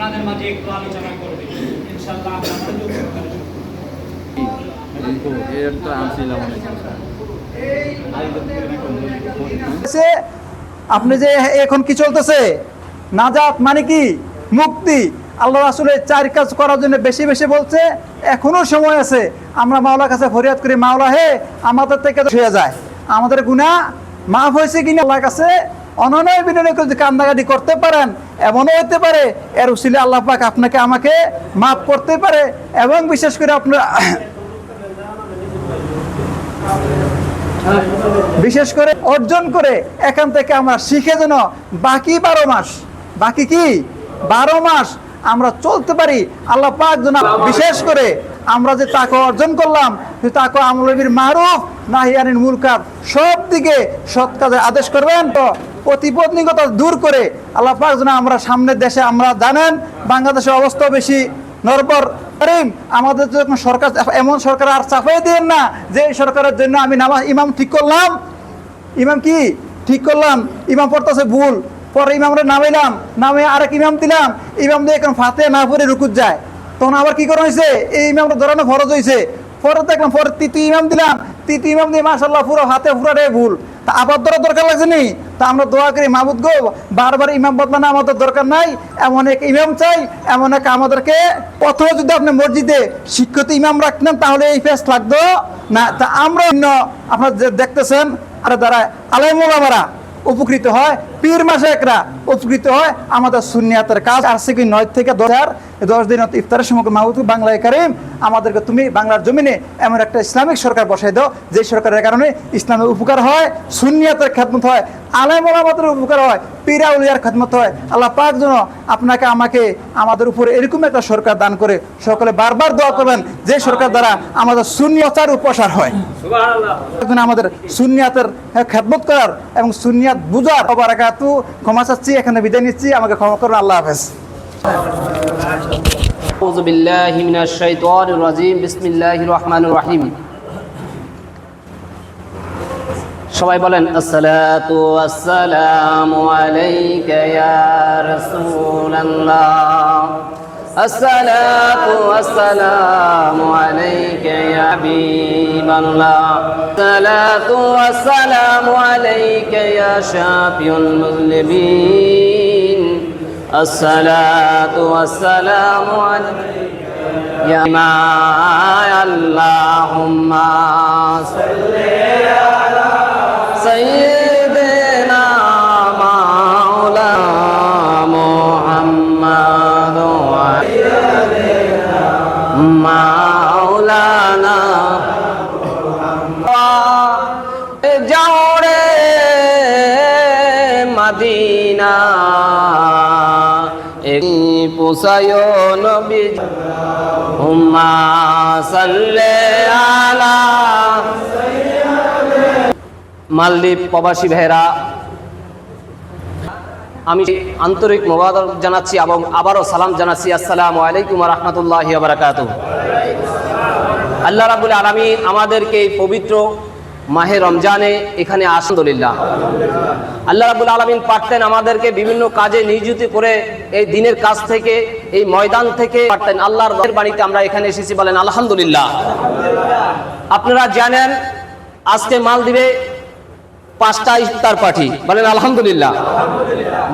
আপনাদের মাঝে একটু আলোচনা করবে। ইনশাআল্লাহ আমরা মনোযোগ আপনি যে এখন কি চলতেছে, নাজাত মানে কি মুক্তি। আল্লাহ রাসূলের 4 কাজ করার জন্য বেশি বেশি বলছে। এখনো সময় আছে, আমরা মাওলার কাছে ফরিয়াদ করি, মাওলা হে আমাদের থেকে হয়ে যায়, আমাদের গুনাহ মাফ হয়েছে কিনা আল্লাহর কাছে অনন্য বিনয় করে যদি কান্দাকাটি করতে পারেন, এমনও হতে পারে এর উসিলে আল্লাহ পাক আপনাকে আমাকে মাফ করতে পারে। এবং বিশেষ করে আপনারা বিশেষ করে অর্জন করে এখান থেকে আমরা শিখে যেন বাকি 12 মাস, বাকি কি 12 মাস আমরা চলতে পারি। আল্লাহ পাক যেন বিশেষ করে আমরা যে তাকওয়া অর্জন করলাম, সেই তাকওয়া আমল বিল মারুফ নাহি আনিল মুনকার সব দিকে সৎ কাজের আদেশ করবেন। তো প্রতিবন্ধকতা দূর করে আল্লাহ পাক যেন আমরা সামনের দেশে, আমরা জানেন বাংলাদেশের অবস্থা বেশি নরবর করিম, আমাদের যখন সরকার এমন সরকার আর চাপাই দেন না যে সরকারের জন্য আমি নামাজ ইমাম ঠিক করলাম, ইমাম কি ঠিক করলাম, ইমাম পড়তেছে ভুল, পরে ইমামরে নামাইলাম, নামে আরেক ইমাম দিলাম, ইমাম দিয়ে এখন ফাতিহা না পড়ে রুকুত যায়, তখন আবার কি করা হয়েছে, এই ইমামটা ধরানো ফরজ হয়েছে, পরে দেখলাম পরে তৃতীয় ইমাম দিলাম, তৃতীয় ইমাম দিয়ে মাশাআল্লাহ পুরো হাতে পুরাটাই ভুল, তা আবার ধরা দরকার লাগছে নি? তা আমরা দোয়া করি মাহবুদ গো বারবার ইমাম বদলানো আমাদের দরকার নাই, এমন এক ইমাম চাই, এমন এক আমাদেরকে। প্রথমে যদি আপনি মসজিদে শিক্ষিত ইমাম রাখতেন তাহলে এই ফেস লাগতো না। তা আমরা আপনারা যে দেখতেছেন আরে দ্বারা আলেম ওলামারা উপকৃত হয়, পীর মাশায়েখরা উপকৃত হয়, আমাদের সুন্নিয়াতের কাজ আসছে কি 9 থেকে 10 দিন ইফতারের সময় মাহবুব বাংলায় কারিম আমাদেরকে তুমি বাংলার জমিনে এমন একটা ইসলামিক সরকার বসাই দাও যে সরকারের কারণে ইসলামের উপকার হয়, সুন্নিয়াতের খেদমত হয়, আলেম ওলামাদের উপকার হয়, পীর আউলিয়ার খেদমত হয়। আল্লাহ পাক যেন আপনাকে আমাকে আমাদের উপরে এরকম একটা সরকার দান করে। সকলে বারবার দোয়া করবেন যে সরকার দ্বারা আমাদের সুন্নিয়তার উপসার হয়, সুবহানাল্লাহ, আমাদের সুন্নিয়াতের খেদমত করার এবং সুন্নিয়াত বুঝার। বারাকাতু, ক্ষমা চাচ্ছি, এখানে বিদায় নিচ্ছি, আমাকে ক্ষমা করুন, আল্লাহ হাফেজ। আউযু বিল্লাহি মিনাশ শাইতানির রাজিম, বিসমিল্লাহির রহমানির রহিম। সবাই বলেন আসসালাতু ওয়াসসালামু আলাইকা ইয়া রাসূলুল্লাহ, আসসালাতু ওয়াসসালামু আলাইকা ইয়া হাবিবাল্লাহ, আসসালাতু ওয়াসসালামু আলাইকা ইয়া শাফিউল মুজলিমিন, আসসালাতু ওয়াসসালামু আলাইকা ইয়া আল্লাহুম্মা সাল্লি আলা সাইয়্যিদিনা মাওলানা মুহাম্মাদ ওয়া মাওলানা যাও রে মদিনা পোষায় নবী, হুম্মা সাল্লি আলা। মালদ্বীপ প্রবাসী ভাইরা, আমি আন্তরিক মোবারক জানাচ্ছি এবং আবারও সালাম জানাচ্ছি, আসসালামু আলাইকুম ওয়া রাহমাতুল্লাহি ওয়া বারাকাতুহু। আল্লাহ রাব্বুল আলামিন আমাদেরকে এই পবিত্র মাহে রমজানে এখানে আলহামদুলিল্লাহ, আল্লাহ রাব্বুল আলামিন পারতেন আমাদেরকে বিভিন্ন কাজে নিয়োজিত করে এই দিনের কাজ থেকে, এই ময়দান থেকে পারতেন। আল্লাহর বাণীতে আমরা এখানে এসেছি, বলেন আলহামদুলিল্লাহ। আপনারা জানেন আজকে মালদ্বীপে 5টা ইফতার পার্টি, বলেন আলহামদুলিল্লাহ।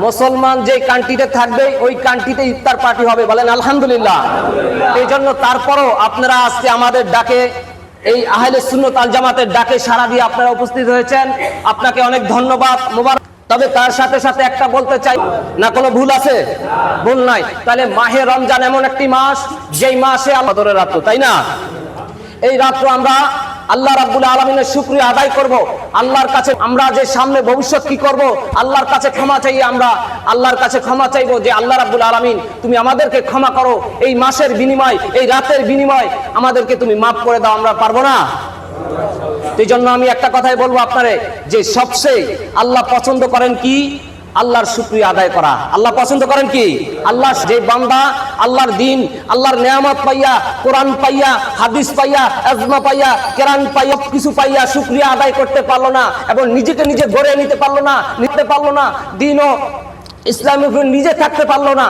মুসলমান যে কান্ট্রিতে থাকবে ওই কান্ট্রিতে ইফতার পার্টি হবে, বলেন আলহামদুলিল্লাহ। এই জন্য তারপরও আপনারা আজকে আমাদের ডাকে, এই আহলে সুন্নাত আল জামাতের ডাকে সাড়া দিয়ে আপনারা উপস্থিত হয়েছেন, আপনাকে অনেক ধন্যবাদ, মোবারক। তবে তার সাথে সাথে একটা বলতে চাই, না কোনো ভুল আছে? ভুল নাই। তাহলে মাহে রমজান এমন একটি মাস যেই মাসে আল্লাহ ধরে রাত্র, তাই না? এই রাত্র আমরা আল্লাহ রাব্বুল আলামিনের শুকরিয়া আদায় করব। আল্লাহর কাছে আমরা যে সামনে ভবিষ্যৎ কি করব, আল্লাহর কাছে ক্ষমা চাই, আমরা আল্লাহর কাছে ক্ষমা চাইবো যে আল্লাহ রাব্বুল আলামিন তুমি আমাদেরকে ক্ষমা করো, এই মাসের বিনিময়, এই রাতের বিনিময় আমাদেরকে তুমি মাফ করে দাও। আমরা পারবো না? এই জন্য আমি একটা কথাই বলবো আপনারে, যে সবচেয়ে আল্লাহ পছন্দ করেন কি? আল্লাহর শুকরিয়া আদায় করা। আল্লাহ পছন্দ করেন কি? আল্লাহ যে বান্দা আল্লাহর দিন, আল্লাহর নিয়ামত পাইয়া, কোরআন পাইয়া, হাদিস পাইয়া, আজমা পাইয়া, কোরআন পাইয়া, কিছু পাইয়া শুকরিয়া আদায় করতে পারলো না এবং নিজেকে নিজে গড়ে নিতে পারলো না, দিনও ইসলামের উপর নিজে থাকতে পারলো না,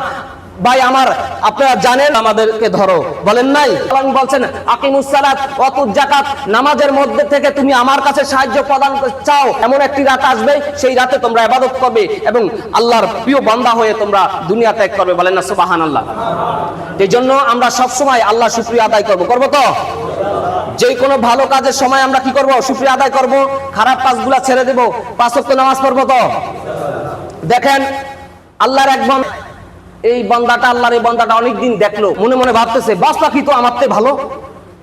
ভাই আমার, আপনারা জানেন আমাদেরকে ধরো, বলেন নাই? আল্লাহ বলছেন আকিমুস সালাত ওয়া তুজ যাকাত, নামাজের মধ্যে থেকে তুমি আমার কাছে সাহায্য প্রদান চাও, এমন একটি রাত আসবে সেই রাতে তোমরা ইবাদত করবে এবং আল্লাহর প্রিয় বান্দা হয়ে তোমরা দুনিয়া ত্যাগ করবে, বলেন না সুবহানাল্লাহ। এই জন্য আমরা সব সময় আল্লাহ শুকরিয়া আদায় করব তো? যে কোনো ভালো কাজের সময় আমরা কি করব? শুকরিয়া আদায় করব। খারাপ কাজগুলো ছেড়ে দেব, 5 ওয়াক্ত নামাজ পড়বো তো? দেখেন আল্লাহর এক বান্দা, এই বান্দাটা আল্লাহর এই বান্দাটা অনেকদিন দেখলো, মনে মনে ভাবতেছে বাস পাখি তো আমার থেকে ভালো,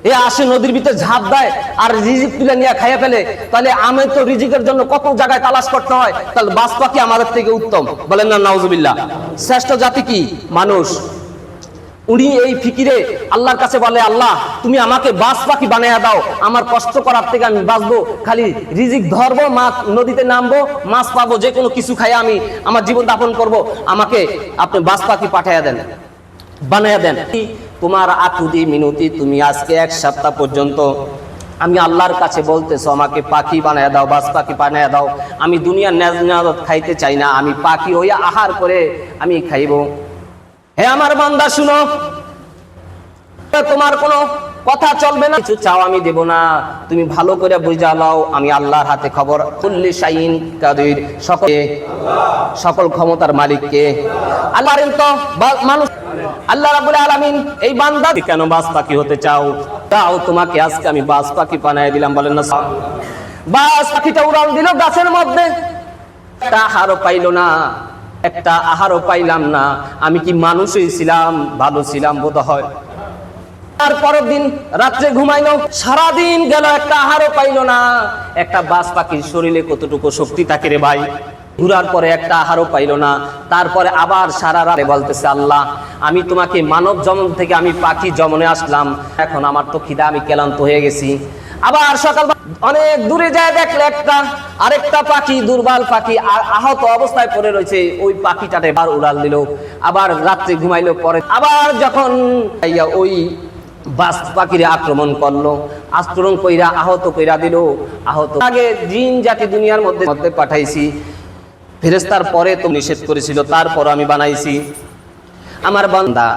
এ আসে নদীর ভিতরে ঝাঁপ দেয় আর রিজিক তুলে নিয়ে খাইয়ে ফেলে, তাহলে আমি তো রিজিকের জন্য কত জায়গায় তালাশ করতে হয়, তাহলে বাস পাখি আমাদের থেকে উত্তম, বলেন না নাউজুবিল্লাহ। শ্রেষ্ঠ জাতি কি? মানুষ। উনি এই ফিকিরে আল্লাহর কাছে বলে, আল্লাহ তুমি আমাকে বাস পাখি বানিয়ে দাও, আমার কষ্ট করার থেকে আমি বাঁচবো, খালি রিজিক ধরবো, মাছ নদীতে নামবো, মাছ পাবো, যে কোনো কিছু খাই আমি আমার জীবন যাপন করব, আমাকে আপনি বাস পাখি পাঠিয়ে দেন, বানিয়ে দেন। তোমার আকুতি মিনতি, তুমি আজকে 1 সপ্তাহ পর্যন্ত আমি আল্লাহর কাছে বলতেছো আমাকে পাখি বানিয়ে দাও, বাস পাখি বানিয়ে দাও, আমি দুনিয়ার নিয়ামত খাইতে চাই না, আমি পাখি হইয়া আহার করে আমি খাইবো। হে আমার বান্দা শুনো, তোমার কোনো কথা চলবে না, কিছু চাও আমি দেব না, তুমি ভালো করে বুঝা লও আমি আল্লাহর হাতে খবর। কুল্লি শাইইন কাদির, সকল ক্ষমতার মালিককে আল্লাহর তো মানুষ আল্লাহ রাব্বুল আলামিন এই বান্দা কেন বাস পাখি হতে চাও? তাও তোমাকে আজকে আমি বাস পাখি বানায় দিলাম, বলেন না? বাস পাখিটা উড়াল দিল গাছের মধ্যে, একটা আহারও পাইলো না, একটা আহারও পাইলাম না, আমি কি মানুষই ছিলাম? ভালো ছিলাম বোধ হয়। তারপরের দিন রাত্রে ঘুমাইলো, সারাদিন গেল, একটা আহারও পাইলো না। একটা বাস পাখির শরীরে কতটুকু শক্তি থাকে রে ভাই, ঘুরার পরে একটা আহারও পাইলো না। তারপরে আবার সারা রাতে বলতেছে, আল্লাহ আমি তোমাকে মানব জন্ম থেকে আমি পাখি জন্মে আসলাম, এখন আমার তো খিদা, আমি ক্লান্ত হয়ে গেছি। আবার সকাল অনেক দূরে যায়, দেখলে আরেকটা পাখি, দুর্বল পাখি আহত অবস্থায় পড়ে রয়েছে, ওই পাখিটাতে বার উড়াল দিল। আবার রাত্রে ঘুমাইলো, পরে আবার যখন ওই বাস পাখিরে আক্রমণ করলো, আক্রমণ কইরা আহত কইরা দিল। আহত আগে জিন জাতি দুনিয়ার মধ্যে পাঠাইছি, ফেরেশতার পরে তো নিষেধ করেছিল, তারপর আমি বানাইছি। আমার বান্দা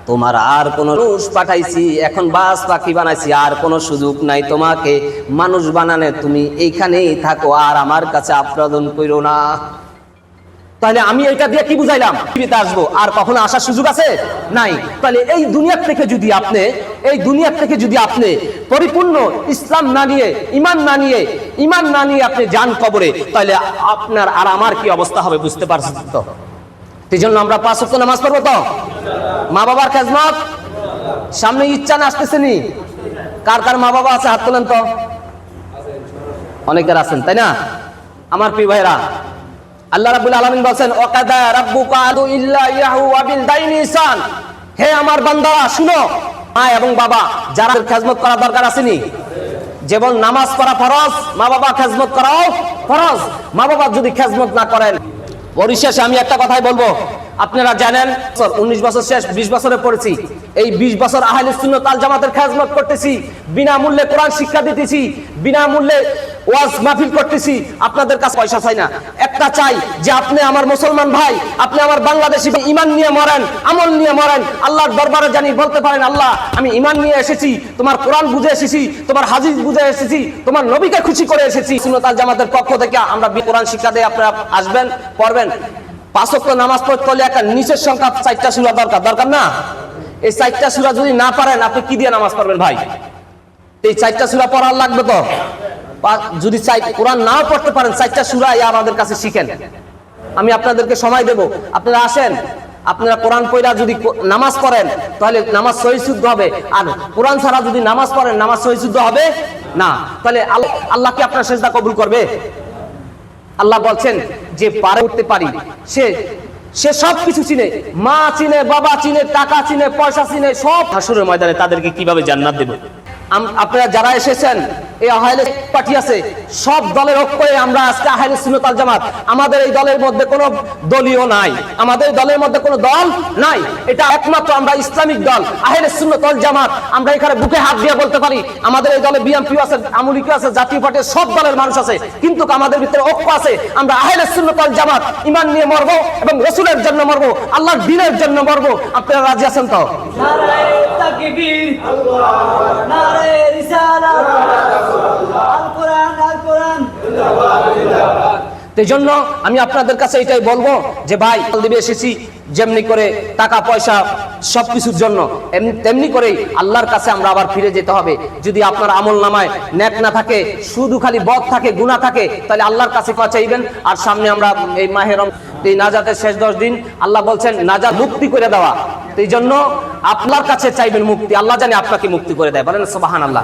তোমার আর কোন মানুষ পাঠাইছি, এখন বাস পাখি বানাইছি, আর কোনো সুযোগ নাই তোমাকে মানুষ বানানে, তুমি এইখানেই থাকো, আর আমার কাছে আবেদন করো না। তাহলে আমি এটা দিয়ে কি বুঝাইলাম? পৃথিবীতে আসবো, আর কখনো আসার সুযোগ আছে? নাই। তাহলে এই দুনিয়ার থেকে যদি আপনি পরিপূর্ণ ইসলাম না নিয়ে, ইমান না নিয়ে আপনি যান কবরে, তাহলে আপনার আর আমার কি অবস্থা হবে বুঝতে পারছেন তো? এই জন্য আমরা 5 ওয়াক্ত নামাজ পড়বো তো? মা বাবার খেজমত সামনে ইচ্ছা না আসতেছে নি? কার কার মা বাবা আছে হাত তোলেন তো? অনেকের আছেন, তাই না? আমার প্রিয় ভাইরা, আল্লাহ রাব্বুল আলামিন বলেন ওয়াকাদা রাব্বুকা আদু ইল্লা ইয়াহু ওয়া বিল দাইনি ইহসান। হে আমার বান্দারা শুনো, মা এবং বাবা যারা খেজমত করা দরকার আসেনি, যেমন নামাজ পড়া ফরজ, মা বাবা খেজমত করাও ফরজ। মা বাবা যদি খেজমত না করেন, পরিশেষে আমি একটা কথাই বলবো, আপনারা জানেন 19 বছর শেষ, 20 বছরে পড়েছি, এই 20 বছর আহলে সুন্নাত ওয়াল জামাতের খেজমত করতেছি, বিনামূল্যে কোরআন শিক্ষা দিতেছি, বিনামূল্যে ওয়াজ মাহফিল করতেছি, আপনাদের কাছে পয়সা চাই না, একটা চাই যে আপনি আমার মুসলমান ভাই, আপনি আমার বাংলাদেশি, ঈমান নিয়ে মরেন, আমল নিয়ে মরেন, আল্লাহর দরবারে জানি বলতে পারেন, আল্লাহ আমি ঈমান নিয়ে এসেছি, তোমার কোরআন বুঝে এসেছি, তোমার হাদিস বুঝে এসেছি, তোমার নবীকে খুশি করে এসেছি। সুন্নাত ওয়াল জামাতের পক্ষ থেকে আমরা কোরআন শিক্ষা দেই, আপনারা আসবেন, পড়বেন। 5 ওয়াক্ত নামাজ পড়তে হলে একটা নিচের সংখ্যা 4টা সূরা দরকার না? এই 4টা সূরা যদি না পারেন, আপনি কি দিয়ে নামাজ পড়বেন ভাই? এই 4টা সূরা পড়ার লাগবে তো? যদি কোরআন নাও পড়তে পারেন, 4টা সূরা আমাদের কাছে শিখেন, আমি আপনাদেরকে সময় দেব, আপনারা আসেন, আপনারা কোরআন পড়া যদি নামাজ পড়েন তাহলে নামাজ সহি শুদ্ধ হবে, আর কোরআন ছাড়া যদি নামাজ পড়েন নামাজ সহি শুদ্ধ হবে না। তাহলে আল্লাহ কি আপনার সেজদা কবুল করবে? আল্লাহ বলছেন যে পারে উঠতে পারি, সে সব কিছু চিনে, মা চিনে, বাবা চিনে, টাকা চিনে, পয়সা চিনে, সব। হাসরের ময়দানে তাদেরকে কিভাবে জান্নাত দেব? আপনারা যারা এসেছেন এই আহলে পার্টি আছে, সব দলের ঐক্যে আমরা আজকে আহলে সুন্নাত ওয়াল জামাত। আমাদের এই দলের মধ্যে কোনো দলীয় নাই, আমাদের দলের মধ্যে কোনো দল নাই, এটা একমাত্র আমরা ইসলামিক দল আহলে সুন্নাত ওয়াল জামাত। আমরা এখানে বুকে হাত দিয়ে বলতে পারি আমাদের এই দলে বিএনপি আছে, আওয়ামী লীগ আছে, জাতীয় পার্টির সব দলের মানুষ আছে, কিন্তু আমাদের ভিতরে ঐক্য আছে। আমরা আহলে সুন্নাত ওয়াল জামাত, ঈমান নিয়ে মরবো এবং রাসূলের জন্য মরবো, আল্লাহর দ্বীনের জন্য মরবো। আপনারা রাজি আছেন তো? নারায়ে তাকবীর, নারায়ে রিসালাত, আল কোরআন, আল কোরআন। এই জন্য আমি আপনাদের কাছে এটাই বলবো যে ভাই, দিবে এসেছি যেমনি করে টাকা পয়সা সবকিছুর জন্য, তেমনি করেই আল্লাহর কাছে আমরা আবার ফিরে যেতে হবে। যদি আপনার আমল নামায় নেক না থাকে, শুধু খালি বদ থাকে, গুনাহ থাকে, তাহলে আল্লাহর কাছে ক্ষমা চাইবেন। আর সামনে আমরা এই মাহে এই নাজাতের শেষ 10 দিন আল্লাহ বলছেন নাজাত, মুক্তি করে দেওয়া। এই জন্য আপনার কাছে চাইবেন মুক্তি, আল্লাহ জানে আপনাকে মুক্তি করে দেয়। বলেন সুবহানাল্লাহ।